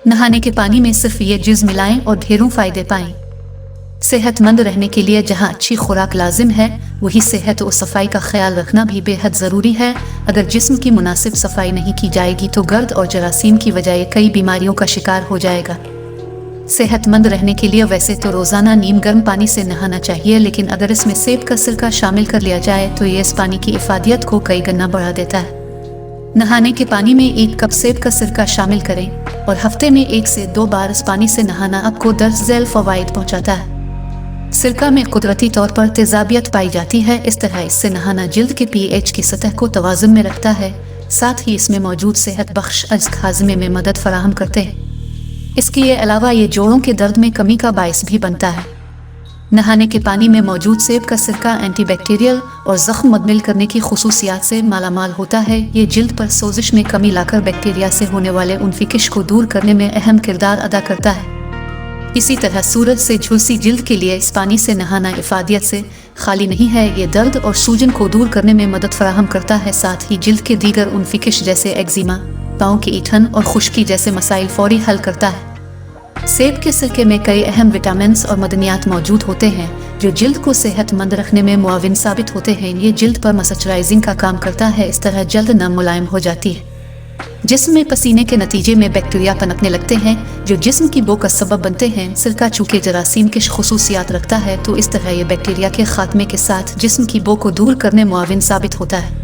नहाने के पानी में सिर्फ ये चीज़ मिलाएं और ढेरों फायदे पाएं। सेहतमंद रहने के लिए जहां अच्छी खुराक लाजिम है, वही सेहत और सफाई का ख्याल रखना भी बेहद ज़रूरी है। अगर जिस्म की मुनासिब सफाई नहीं की जाएगी तो गर्द और जरासीम की वजह कई बीमारियों का शिकार हो जाएगा। सेहतमंद रहने के लिए वैसे तो रोज़ाना नीम गर्म पानी से नहाना चाहिए, लेकिन अगर इसमें सेब का सिरका शामिल कर लिया जाए तो ये इस पानी की इफादियत को कई गुना बढ़ा देता है। नहाने के पानी में 1 कप सेब का सिरका शामिल करें और हफ्ते में 1 से 2 बार इस पानी से नहाना आपको दर्ज झेल फवाइद पहुँचाता है। सिरका में कुदरती तौर पर तेजाबियत पाई जाती है, इस तरह इससे नहाना जिल्द के pH की सतह को तवाज़ुन में रखता है। साथ ही इसमें मौजूद सेहत बख्श अज्ज़ हाज़मे में मदद फराहम करते हैं। इसके अलावा ये जोड़ों के दर्द में कमी का बायस भी बनता है। नहाने के पानी में मौजूद सेब का सिरका एंटीबैक्टीरियल और ज़ख्म मुदमिल करने की खुसूसियात से मालामाल होता है। ये जिल्द पर सोजिश में कमी लाकर बैक्टीरिया से होने वाले उनफिकिश को दूर करने में अहम किरदार अदा करता है। इसी तरह सूरज से झुलसी जिल्द के लिए इस पानी से नहाना इफादियत से खाली नहीं है। ये दर्द और सूजन को दूर करने में मदद फराहम करता है। साथ ही जिल्द के दीगर उनफिकिश जैसे एक्जिमा, पाँव की ईठन और खुश्की जैसे मसाइल फौरी हल करता है। सेब के सिरके में कई अहम विटामिन्स और मदनियात मौजूद होते हैं जो जिल्द को सेहतमंद रखने में मुआविन साबित होते हैं। ये जिल्द पर मॉइस्चराइजिंग का काम करता है, इस तरह जल्द नम मुलायम हो जाती है। जिस्म में पसीने के नतीजे में बैक्टीरिया पनपने लगते हैं जो जिस्म की बो का सबब बनते हैं। सिरका चूँकि जरासीम की खुसूसियात रखता है तो इस तरह ये बैक्टीरिया के खात्मे के साथ जिस्म की बो को दूर करने मुआविन साबित होता है।